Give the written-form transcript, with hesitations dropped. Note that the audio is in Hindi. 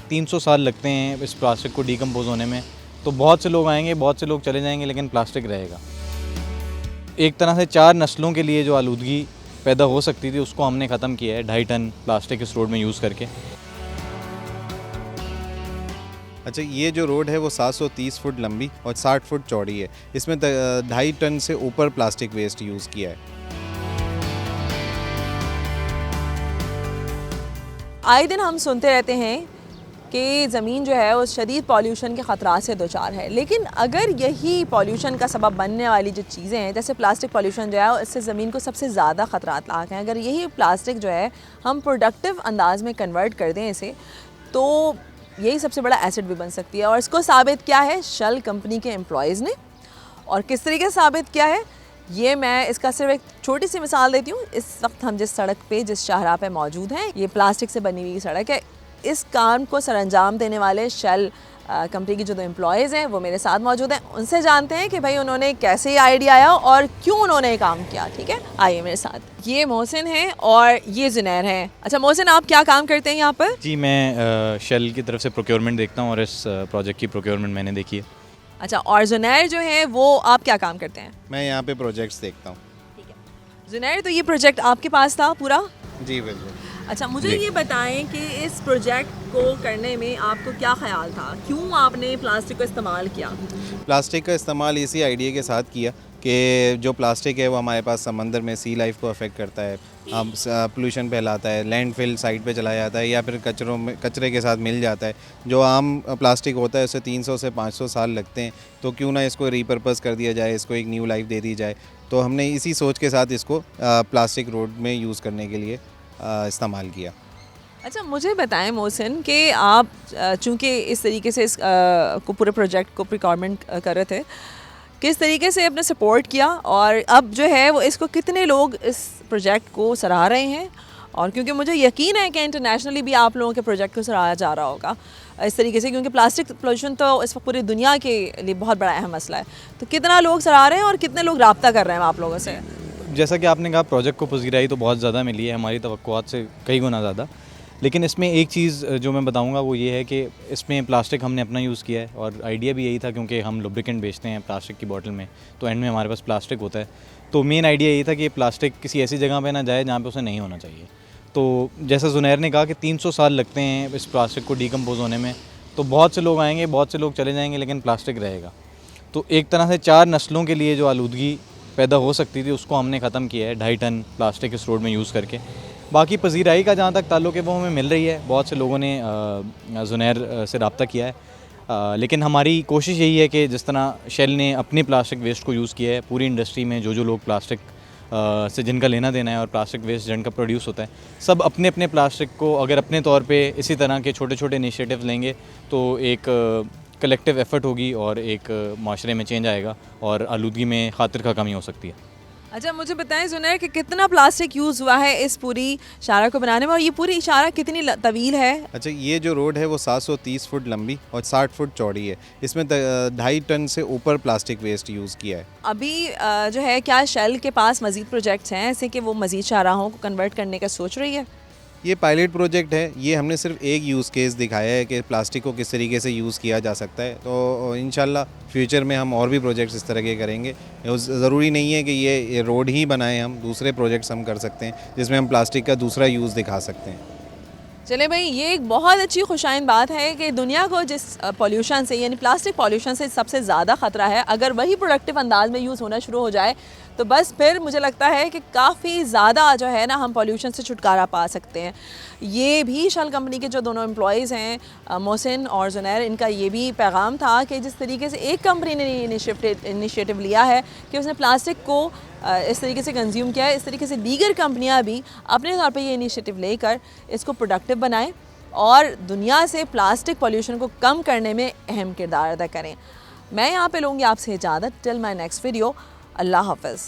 300 साल लगते हैं इस प्लास्टिक को डिकम्पोज होने में। तो बहुत से लोग आएंगे, बहुत से लोग चले जाएंगे, लेकिन प्लास्टिक रहेगा। एक तरह से 4 नस्लों के लिए जो आलूदगी पैदा हो सकती थी उसको हमने ख़त्म किया है 2.5 टन प्लास्टिक इस रोड में यूज़ करके। अच्छा, ये जो रोड है वो 730 फुट लंबी और 60 फुट चौड़ी है। इसमें 2.5 टन से ऊपर प्लास्टिक वेस्ट यूज़ किया है। आए दिन हम सुनते रहते हैं कि ज़मीन जो है वो शदीद पॉल्यूशन के ख़तरात से दोचार है, लेकिन अगर यही पॉल्यूशन का सबब बनने वाली जो चीज़ें हैं जैसे प्लास्टिक पॉल्यूशन जो है इससे ज़मीन को सबसे ज़्यादा ख़तरात लाक हैं, अगर यही प्लास्टिक जो है हम प्रोडक्टिव अंदाज में कन्वर्ट कर दें इसे, तो यही सबसे बड़ा एसिड भी बन सकती है। और इसको साबित किया है शेल कंपनी के एम्प्लॉयज़ ने। और किस तरीके से साबित किया है ये मैं इसका सिर्फ एक छोटी सी मिसाल देती हूँ। इस वक्त हम जिस सड़क पे, जिस शाहराह पे मौजूद हैं, ये प्लास्टिक से बनी हुई सड़क है। इस काम को सरअंजाम देने वाले शेल कंपनी की जो 2 एम्प्लॉयज़ हैं वो मेरे साथ मौजूद हैं। उनसे जानते हैं कि भाई उन्होंने कैसे ये आइडिया आया और क्यों उन्होंने ये काम किया। ठीक है, आइए मेरे साथ। ये मोहसिन हैं और ये जुनैर हैं। अच्छा मोहसिन, आप क्या काम करते हैं यहाँ पर? जी, मैं शेल की तरफ से प्रोक्योरमेंट देखता हूँ और इस प्रोजेक्ट की प्रोक्योरमेंट मैंने देखी है। अच्छा, और जुनैर जो है वो आप क्या काम करते हैं? मैं यहाँ पे प्रोजेक्ट्स देखता हूँ। ठीक है जुनैर, तो ये प्रोजेक्ट आपके पास था पूरा? जी बिल्कुल। अच्छा, मुझे ये बताएं कि इस प्रोजेक्ट को करने में आपको क्या ख्याल था, क्यों आपने प्लास्टिक को इस्तेमाल किया? प्लास्टिक का इस्तेमाल इसी आइडिया के साथ किया कि जो प्लास्टिक है वो हमारे पास समंदर में सी लाइफ को अफेक्ट करता है, हम पोल्यूशन फैलाता है, लैंडफिल साइट पे चला जाता है या फिर कचरे के साथ मिल जाता है। जो आम प्लास्टिक होता है उसे 300 से 500 साल लगते हैं, तो क्यों ना इसको रीपर्पस कर दिया जाए, इसको एक न्यू लाइफ दे दी जाए। तो हमने इसी सोच के साथ इसको प्लास्टिक रोड में यूज़ करने के लिए इस्तेमाल किया। अच्छा, मुझे बताएं मोहसिन कि आप चूँकि इस तरीके से इस को पूरे प्रोजेक्ट को प्रिकॉर्मेंट कर रहे थे, किस तरीके से आपने सपोर्ट किया और अब जो है वो इसको कितने लोग इस प्रोजेक्ट को सराह रहे हैं? और क्योंकि मुझे यकीन है कि इंटरनेशनली भी आप लोगों के प्रोजेक्ट को सराहा जा रहा होगा इस तरीके से, क्योंकि प्लास्टिक पोल्यूशन तो इस वक्त पूरी दुनिया के लिए बहुत बड़ा अहम मसला है। तो कितना लोग सराह रहे हैं और कितने लोग रब्ता कर रहे हैं आप लोगों से? जैसा कि आपने कहा, प्रोजेक्ट को पजीराई तो बहुत ज़्यादा मिली है, हमारी तवक्कुआत से कई गुना ज़्यादा। लेकिन इसमें एक चीज़ जो मैं बताऊंगा वो ये है कि इसमें प्लास्टिक हमने अपना यूज़ किया है और आइडिया भी यही था, क्योंकि हम लुब्रिकेंट बेचते हैं प्लास्टिक की बोतल में, तो एंड में हमारे पास प्लास्टिक होता है। तो मेन आइडिया यही था कि प्लास्टिक किसी ऐसी जगह पे ना जाए जहाँ पे उसे नहीं होना चाहिए। तो जैसा जुनैर ने कहा कि 300 साल लगते हैं इस प्लास्टिक को डिकम्पोज होने में। तो बहुत से लोग आएंगे, बहुत से लोग चले जाएंगे, लेकिन प्लास्टिक रहेगा। तो एक तरह से 4 नस्लों के लिए जो आलूदगी पैदा हो सकती थी उसको हमने ख़त्म किया है 2.5 टन प्लास्टिक इस रोड में यूज़ करके। बाकी पजीराई का जहाँ तक ताल्लुक़ है वो हमें मिल रही है, बहुत से लोगों ने जुनैर से रब्ता किया है। लेकिन हमारी कोशिश यही है कि जिस तरह शेल ने अपने प्लास्टिक वेस्ट को यूज़ किया है, पूरी इंडस्ट्री में जो लोग प्लास्टिक से जिनका लेना देना है और प्लास्टिक वेस्ट जिनका प्रोड्यूस होता है, सब अपने अपने प्लास्टिक को अगर अपने तौर पे इसी तरह के छोटे छोटे इनिशिएटिव लेंगे तो एक कलेक्टिव एफर्ट होगी और एक माशरे में चेंज आएगा और आलूदगी में खातिर का कमी हो सकती है। अच्छा, मुझे बताएं जुनैर कि कितना प्लास्टिक यूज़ हुआ है इस पूरी शाहराह को बनाने में और ये पूरी शाहराह कितनी तवील है? अच्छा, ये जो रोड है वो 730 फुट लंबी और 60 फुट चौड़ी है। इसमें 2.5 टन से ऊपर प्लास्टिक वेस्ट यूज़ किया है। अभी जो है क्या शेल के पास मज़ीद प्रोजेक्ट्स हैं ऐसे कि वो मज़ीद शाहराहों को कन्वर्ट करने का सोच रही है? ये पायलट प्रोजेक्ट है, ये हमने सिर्फ एक यूज़ केस दिखाया है कि प्लास्टिक को किस तरीके से यूज़ किया जा सकता है। तो इंशाल्लाह फ्यूचर में हम और भी प्रोजेक्ट्स इस तरह के करेंगे। ज़रूरी नहीं है कि ये रोड ही बनाएं, हम दूसरे प्रोजेक्ट्स हम कर सकते हैं जिसमें हम प्लास्टिक का दूसरा यूज़ दिखा सकते हैं। चले भाई, ये एक बहुत अच्छी खुशाइन बात है कि दुनिया को जिस पॉल्यूशन से यानी प्लास्टिक पॉल्यूशन से सबसे ज़्यादा ख़तरा है, अगर वही प्रोडक्टिव अंदाज में यूज़ होना शुरू हो जाए तो बस फिर मुझे लगता है कि काफ़ी ज़्यादा जो है ना हम पॉल्यूशन से छुटकारा पा सकते हैं। ये भी शेल कंपनी के जो दोनों एम्प्लॉयज़ हैं मोहसिन और जुनैर, इनका ये भी पैगाम था कि जिस तरीके से एक कंपनी ने इनिशिएटिव लिया है कि उसने प्लास्टिक को इस तरीके से कंज्यूम किया है, इस तरीके से दीगर कंपनियां भी अपने तौर पे ये इनिशिएटिव लेकर इसको प्रोडक्टिव बनाएं और दुनिया से प्लास्टिक पॉल्यूशन को कम करने में अहम किरदार अदा करें। मैं यहाँ पे लूँगी आपसे इजाज़त। टिल माय नेक्स्ट वीडियो, अल्लाह हाफ़िज़।